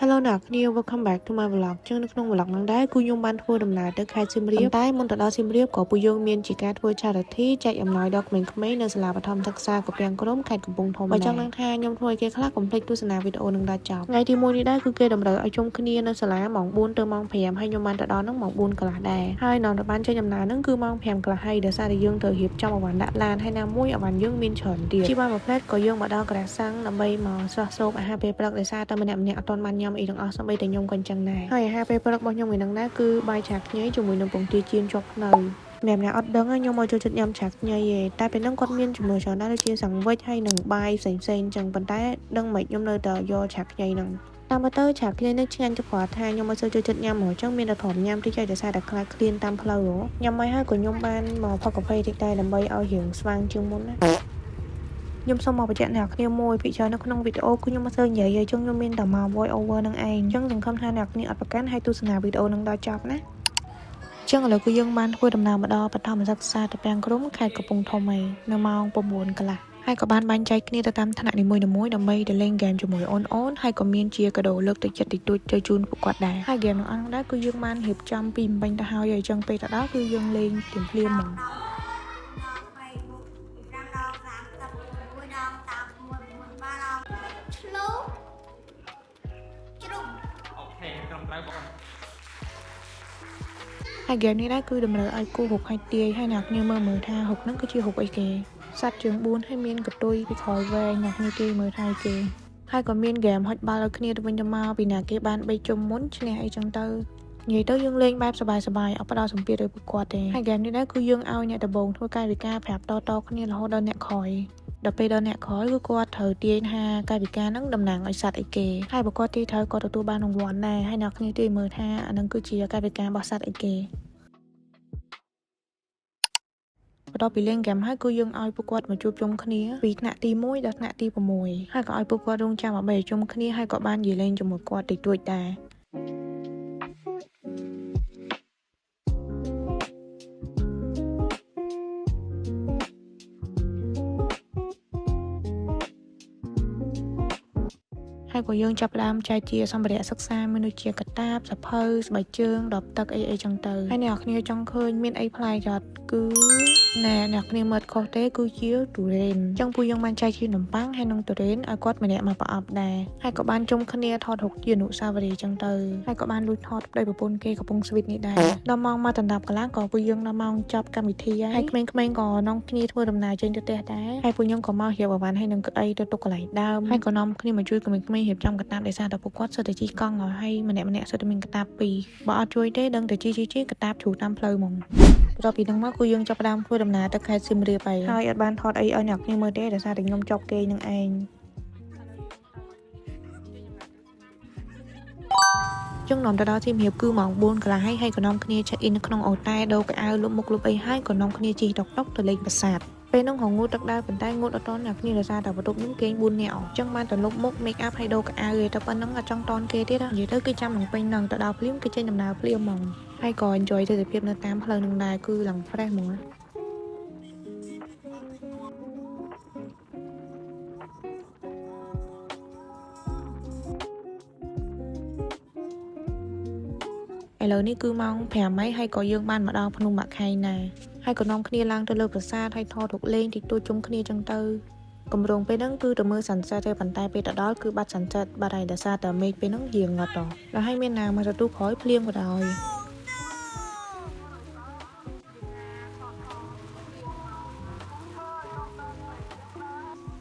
Hello អ្នកគ្នា welcome back to my vlog ចឹងនៅក្នុង vlog ហ្នឹងដែរគឺខ្ញុំបានធ្វើដំណើរទៅខេត្តសៀមរាបតែមុនទៅដល់សៀមរាបក៏ពួកយើងមានជាការធ្វើ charity ចែកអំណោយដល់ក្មេងៗនៅសាលាបឋមសិក្សាកពាំងក្រុមខេត្តកំពង់ធំបើចង់ដឹងថាខ្ញុំធ្វើឲ្យគេខ្លះកុំភ្លេចទស្សនាវីដេអូនឹងដល់ចប់ថ្ងៃទី1នេះដែរគឺគេតម្រូវឲ្យជុំគ្នានៅសាលាម៉ោង4ទៅម៉ោង5ហើយខ្ញុំបានទៅដល់ហ្នឹងម៉ោង4កន្លះដែរហើយនាំទៅបានចេញដំណើរហ្នឹងគឺម៉ោង5កន្លះហើយដោយសារតែយើងត្រូវរៀបចំអវ៉ាន់ដាក់ឡានហើយណាមួយអវ៉ាន់យើងមានច្រើនទៀតជីបានមួយផ្លែតក៏យើងមកដល់ក្រាសាំងដើម្បីមកស្រស់សោបអាហារពេលព្រឹកដោយសារតែម្នាក់ៗអត់ទាន់បានញ៉ាំអីទាំងអស់សូម្បីតែខ្ញុំក៏អញ្ចឹងដែរហើយអាហារពេលព្រឹករបស់ខ្ញុំឯហ្នឹងណាគឺបាយឆាខ្ញីជាមួយនឹងពងទាចៀនជាប់ភ្នៅម្នាក់អត់ដឹងខ្ញុំមកចូលចិត្តញ៉ាំឆាខ្ញីឯងតែពេលហ្នឹងគាត់មានចំណូលច្រើនដែរដូចជាសង្វិចហើយនឹងបាយផ្សេងៗអញ្ចឹងប៉ុន្តែដឹងមិនខ្ញុំនៅតែយកឆាខ្ញីហ្នឹងតាមមើលទៅឆាខ្ញីនេះឆ្ងាញ់ទៅគាត់ថាខ្ញុំមកចូលចិត្តញ៉ាំហ្មងអញ្ចឹងមានតែធំញ៉ាំតិចដោយសារតែខ្លាចឃ្លានតាមផ្លូវញ៉ាំហើយក៏ខ្ញុំបានមកផឹកកាហ្វេតិចដែរដើម្បីឲ្យរៀងស្វាងជាងមុនណាខ្ញុំសូមមកបញ្ជាក់អ្នកគ្នាមួយពីច្រើននៅក្នុងវីដេអូគឺខ្ញុំមិនសូវនិយាយទេខ្ញុំមានតែមក voice over នឹងឯងអញ្ចឹងសង្ឃឹមថាអ្នកគ្នាអត់ប្រកាន់ហើយទស្សនាវីដេអូនឹងដល់ចប់ណាចឹងឥឡូវគឺយើងបានធ្វើដំណើរមកដល់បឋមសិក្សាតាពាំងក្រុមខេត្តកំពង់ធំហើយនៅម៉ោង9កន្លះហើយក៏បានបែងចែកគ្នាទៅតាមថ្នាក់នីមួយៗដើម្បីទៅលេងហ្គេមជាមួយអូនហើយក៏មានជាកាដូលើកទឹកចិត្តតិចតួចទៅជូនពួកគាត់ដែរហើយហ្គេមទាំងអស់ដែរគឺយើងបានរៀបចំពីមិញទៅហើយអញ្ចឹងពេលទៅដល់គឺយើងលេងភ្លាមៗហ្មងហើយហ្គេមនេះដែរគឺតម្រូវឲ្យគូហុកឲ្យទាយហើយអ្នកគ្នាមើលថាហុកហ្នឹងគឺជាហុកអីគេសត្វជើង4ហើយមានកតុយពីក្រោយវែងអ្នកគ្នាគេមើលថាគេហើយក៏មានហ្គេមហុចបាល់ឲ្យគ្នាទៅវិញទៅមកពីណាគេបាន3ជុំមុនឈ្នះអីចឹងទៅនិយាយទៅយើងលេងបែបសប្បាយៗអត់ផ្ដោតសម្ពាធឲ្យពួកគាត់ទេហើយហ្គេមនេះដែរគឺយើងឲ្យអ្នកដំបូងធ្វើកាយវិការប្រាប់តគ្នារហូតដល់អ្នកក្រោយដល់ពេលដល់អ្នកក្រោយគឺគាត់ត្រូវទាយថាកាយវិការហ្នឹងតំណាងឲ្យសត្វអីគេហើយបើគាត់ទាយត្រូវគាត់ទទួលបានរង្វាន់ដែរហើយអ្នកគ្នាទាយមើលថាអាហ្នឹងគឺជាកាយវិការរបស់សត្វអីគេបន្ទាប់ពីលេងហ្គេមហើយគឺយើងឲ្យពួកគាត់មកជួបជុំគ្នាពីថ្នាក់ទី1ដល់ថ្នាក់ទី6ហើយក៏ឲ្យពួកគាត់រងចាំដើម្បីជុំគ្នាហើយក៏បាននិយាយលេងជាមួយគាត់តិចតួចដែរហើយក៏យើងចាប់ផ្ដើមចែកជាសម្ភារៈសិក្សាមានដូចជាកាតាបសភៅស្បែកជើងដបទឹកអីចឹងទៅហើយអ្នកគ្នាចង់ឃើញមានអីប្លែកអត់គឺណែអ្នកគ្នាមើលខុសទេគឺជាទូរ៉េនអញ្ចឹងពួកយើងបានចែកជានំប៉័ងហើយនឹងទូរ៉េនឲ្យគាត់ម្នាក់មកប្រអប់ដែរហើយក៏បានជុំគ្នាថតរូបជាអនុស្សាវរីយ៍ចឹងទៅហើយក៏បានលួចថតប្តីប្រពន្ធគេកំពុងស្វីតនេះដែរដល់ម៉ោងមកដណ្ដប់កន្លះក៏ពួកយើងដល់ម៉ោងចប់កម្មវិធីហើយក្មេងៗក៏នាំគ្នាធ្វើដំណើរចេញទៅផ្ទះដែរហើយពួកខ្ញុំក៏មករៀបអវ៉ាន់ហើយនឹងក្អីទៅទុកកន្លែងដើមហើយក៏នាំគ្នាមកជួយក្មេងៗរៀបចំកាតាបដោយសារតែពួកគាត់សុទ្ធតែជីកង់ហើយម្នាក់សុទ្ធតែមានកាតាប2បើអត់ជួយទេដឹងតែជីកាតាបជ្រូកតាមផ្លូវហ្មងបន្ទាប់ពីហ្នឹងមកគឺយើងចាប់ផ្ដើមធ្វើដំណើរទៅខេត្តសៀមរាបហើយអត់បានថតអីឲ្យអ្នកគ្នាមើលទេដោយសារតែខ្ញុំចប់គេនឹងឯងចឹងនាំទៅដល់សៀមរាបគឺម៉ោង4កន្លះហើយក៏នាំគ្នា check in នៅក្នុងអូតែដូរកៅអៅលុបមុខលុបអីហើយក៏នាំគ្នាជិះតុកទៅលេងប្រាសាទពេលហ្នឹងក៏ងូតទឹកដែរប៉ុន្តែងូតអត់តន់អ្នកគ្នាដោយសារតែបន្ទប់ខ្ញុំគេង4នាក់អញ្ចឹងបានទៅលុបមុខ make up ហើយដូរកៅអៅតែប៉ុណ្្នឹងអត់ចង់តន់គេទៀតនិយាយទៅគឺចាំនឹងពេញហ្នឹងទៅដល់ភ្លាមគឺចេញដំណើរភ្លាមហ្មងហើយក៏ enjoy ទិដ្ឋភាពនៅតាមផ្លូវហ្នឹងដែរគឺឡើង fresh ហ្មងឥឡូវនេះគឺម៉ោង5ហើយក៏យើងបានមកដល់ភ្នំបាក់ខែងដែរហើយក៏នាំគ្នាឡើងទៅលើប្រាសាទហើយថតរូបលេងតិចតួចជុំគ្នាចឹងទៅកម្រងពេលហ្នឹងគឺទៅមើល sunset ទេប៉ុន្តែពេលទៅដល់គឺបាត់ sunset បាត់ហើយដោយសារតែមេឃពេលហ្នឹងរៀងងត់ដល់ហើយមានណាមកទទួលក្រោយភ្លៀងក៏ដោយ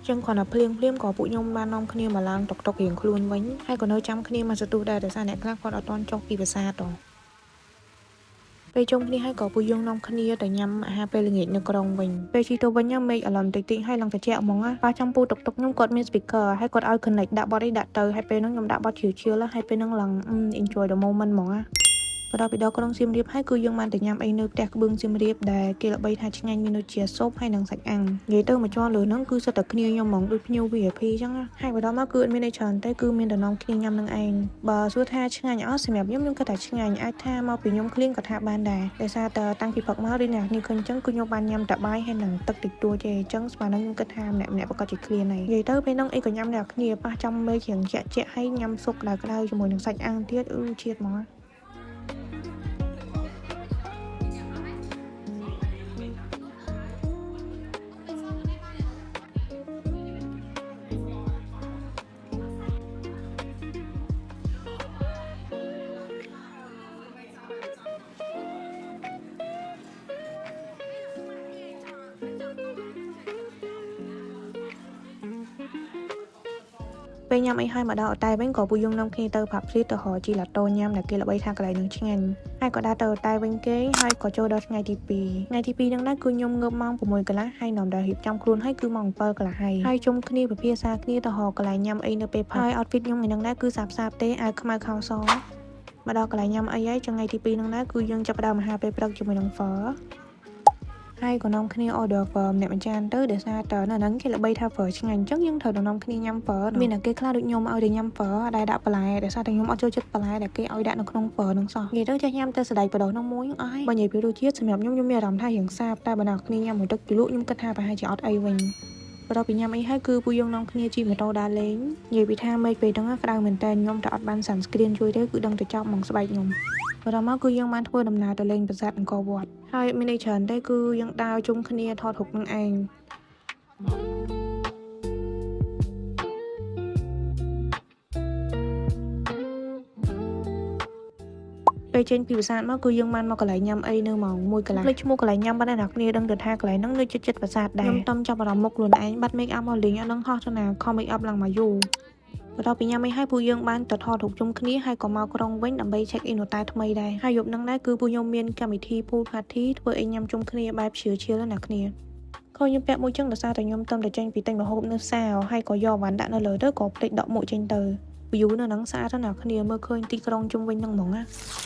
ចឹងគ្រាន់តែភ្លៀងក៏ពួកខ្ញុំបាននាំគ្នាមកឡើងតុករៀងខ្លួនវិញហើយក៏នៅចាំគ្នាមកទទួលដែរដោយសារអ្នកខ្លះគាត់អត់ទាន់ចុះពីប្រាសាទពេលជុំគ្នាហើយក៏ពួកយើងនាំគ្នាទៅញ៉ាំអាហារពេលល្ងាចនៅក្រុងវិញពេលជិះទៅវិញមេឃអាឡុនតិចហើយឡើងត្រជាក់ហ្មងប៉ាចាំពូតុកខ្ញុំគាត់មាន speaker ហើយគាត់ឲ្យ connect ដាក់បទអីដាក់ទៅហើយពេលហ្នឹងខ្ញុំដាក់បទ chill ហើយពេលហ្នឹងឡើង enjoy the moment ហ្មង បន្ទាប់ពីដល់ក្រុងសៀមរាបហើយគឺយើងបានទៅញ៉ាំអីនៅផ្ទះក្បឿងសៀមរាបដែលគេល្បីថាឆ្ងាញ់មានដូចជាស៊ុបហើយនិងសាច់អាំងនិយាយទៅមកជាន់លើហ្នឹងគឺសិតតែគ្នាខ្ញុំហ្មងដូចភ្ញៀវ VIP អញ្ចឹងហើយបន្ទាប់មកគឺអត់មានអីច្រើនទេគឺមានតែនាំគ្នាញ៉ាំនឹងឯងបើសួរថាឆ្ងាញ់អត់សម្រាប់ខ្ញុំគិតថាឆ្ងាញ់អាចថាមកពីខ្ញុំឃ្លៀងក៏ថាបានដែរដោយសារតែតាំងពីព្រឹកមកឬអ្នកនេះឃើញអញ្ចឹងគឺខ្ញុំបានញ៉ាំតែបាយហើយនិងទឹកតិចតួចទេអញ្ចឹងស្មានខ្ញុំគិតថាម្នាក់ប្រកាសជាឃ្លានហើយនិយាយទៅពេលហ្នឹងអីក៏ញ៉ាំដែរគ្នាប៉ះចំមេជ្រៀងជាក់ហើយញ៉ាំស៊ុបក្តៅៗជាមួយនឹងសាច់អាំងទៀតជាតិហ្មងពេលញ៉ាំអីហើយមកដល់តែវិញក៏ពួកយើងនាំគ្នាទៅផាប់ព្រីតទៅរកជីឡាតូញ៉ាំដែលគេល្បីថាកន្លែងនឹងឆ្ងាញ់ហើយក៏ដើរទៅតែវិញគេហើយក៏ចូលដល់ថ្ងៃទី2ថ្ងៃទី2ហ្នឹងដែរគឺខ្ញុំងើបម៉ោង 6 កន្លះហើយនាំដល់រៀបចំខ្លួនហើយគឺម៉ោង 7 កន្លះហើយជុំគ្នាពិភាក្សាគ្នាទៅរកកន្លែងញ៉ាំអីនៅពេលផាប់ហើយ outfit ខ្ញុំថ្ងៃហ្នឹងដែរគឺសាបទេអាវខ្មៅខោសមកដល់កន្លែងញ៉ាំអីហើយថ្ងៃទី2ហ្នឹងដែរគឺយើងចាប់ផ្ដើមអាហារពេលព្រឹកជាមួយនឹងហ្វហើយក៏នាំគ្នា order ហ្វម្នាក់មួយចានទៅដោយសារតើនៅហ្នឹងគេល្បីថាហ្វឆ្ងាញ់អញ្ចឹងយើងត្រូវនាំគ្នាញ៉ាំហ្វមានតែគេខ្លះដូចខ្ញុំឲ្យតែញ៉ាំហ្វដែលដាក់បន្លែដោយសារតែខ្ញុំអត់ចូលចិត្តបន្លែដែលគេឲ្យដាក់នៅក្នុងហ្វហ្នឹងសោះនិយាយទៅចេះញ៉ាំតែសណ្តែកបដោះហ្នឹងមួយអស់ហើយបើនិយាយពីរសជាតិសម្រាប់ខ្ញុំមានអារម្មណ៍ថារៀងសាបតែបើអ្នកគ្នាញ៉ាំមួយទឹកជ្រលក់ខ្ញុំគិតថាប្រហែលជាអត់អីវិញបន្ទាប់ពីញ៉ាំអីហើយគឺពួកយើងនាំគ្នាជិះម៉ូតូដើរលេងនិយាយពីថាមេឃពេលហ្នឹងក្តៅមែនតើខ្ញុំតែអត់បាន sunscreen ជួយទេគឺដឹងតែចប់មកស្បែកខ្ញុំបន្ទាប់មកគឺយើងបានធ្វើដំណើរទៅលេងប្រាសាទអង្គរវត្តហើយមានន័យច្រើនទេគឺយើងដើរជុំគ្នាថតរូបនឹងឯងពេលចេញពីប្រាសាទមកគឺយើងបានមកកន្លែងញ៉ាំអីនៅម៉ោង 1 កន្លះលេខឈ្មោះកន្លែងញ៉ាំបានអ្នកគ្នាដឹងទៅថាកន្លែងហ្នឹងនៅជិតប្រាសាទដែរខ្ញុំតំចាប់អារម្មណ៍មុខខ្លួនឯងបាត់ make up មកលេងអត់ដឹងហោះទៅណាខំ make up ឡើងមកយូរបន្ទាប់ពីញ៉ាំអីហើយពួកយើងបានទៅថតរូបជុំគ្នាហើយក៏មកក្រុងវិញដើម្បី check in នៅតែថ្មីដែរហើយយប់ហ្នឹងដែរគឺពួកខ្ញុំមានកម្មវិធី pool party ធ្វើអីញ៉ាំជុំគ្នាបែបឈៀលៗណាគ្នាខូចខ្ញុំពាក់មួយចឹងដោយសារតែខ្ញុំទៅចេញពីទិញម្ហូបនៅផ្សារហើយក៏យកវ៉ាន់ដាក់នៅលើទៅក៏ភ្លេចដកមួកចេញទៅ view នៅហ្នឹងស្អាតណាស់គ្នាមើលឃើញទីក្រុងជុំវិញហ្នឹងហ្មងណា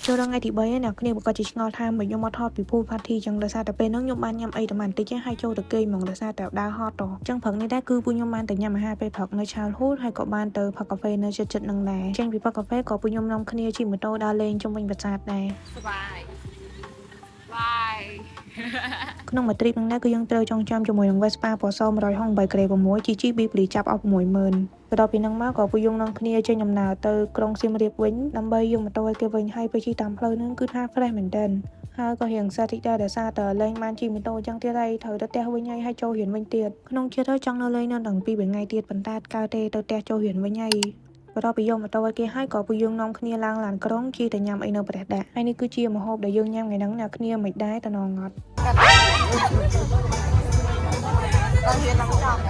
ចូលដល់ថ្ងៃទី3ណាគ្នាប្រកាសជាឆ្ងល់ថាមកខ្ញុំមកថតពី pool party ចឹងដោយសារតែពេលហ្នឹងខ្ញុំបានញ៉ាំអីតែបន្តិចហើយចូលទៅគេងហ្មងដោយសារតែដើរហត់តចឹងព្រឹកនេះដែរគឺពួកខ្ញុំបានទៅញ៉ាំអាហារពេលព្រឹកនៅ Childhood ហើយក៏បានទៅផឹកកាហ្វេនៅជិតៗហ្នឹងដែរចេញពីផឹកកាហ្វេក៏ពួកខ្ញុំនាំគ្នាជិះម៉ូតូដើរលេងជុំវិញប្រាសាទដែរក្នុងមួយទ្រីបហ្នឹងដែរគឺយើងត្រូវចងចាំជាមួយនឹង Vespa ពណ៌ស168 grade 6 GGB ព្រីចាប់អស់ 60000 បន្ទាប់ពីហ្នឹងមកក៏ពួកយើងនាំគ្នាចេញដំណើរទៅក្រុងសៀមរាបវិញដើម្បីយកម៉ូតូឲ្យគេវិញហើយពេលជិះតាមផ្លូវហ្នឹងគឺថា fresh មែនទែនហើយក៏រៀងសាតិចដែរដោយសារតែលេងបានជិះម៉ូតូអញ្ចឹងទៀតហើយត្រូវទៅផ្ទះវិញហើយចូលរៀនវិញទៀតក្នុងចិត្តទៅចង់នៅលេងនៅដល់2 ថ្ងៃទៀតប៉ុន្តែកើតទេទៅផ្ទះចូលរៀនវិញហើយបន្ទាប់ពីយកម៉ូតូឲ្យគេហើយក៏ពួកយើងនាំគ្នាឡើងឡានក្រុងជិះទៅញ៉ាំអីនៅប្រទេសដាក់ហើយនេះគឺជាម្ហូបដែលយើងញ៉ាំថ្ងៃហ្នឹងអ្នកគ្នាមិនដែរតំណងអត់ដល់រៀនឡើងចង់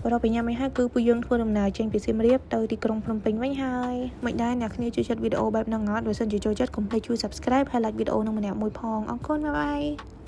បន្ទាប់ពីញ៉ាំអីហើយគឺពួកយើងធ្វើដំណើរចេញពីសៀមរាបទៅទីក្រុងភ្នំពេញវិញហើយមិនដែរអ្នកគ្នាជួយចិត្តវីដេអូបែបហ្នឹងអត់បើសិនជាចូលចិត្តកុំភ្លេចជួយ subscribe ហើយ like វីដេអូនឹងម្នាក់មួយផងអរគុណបាយបាយ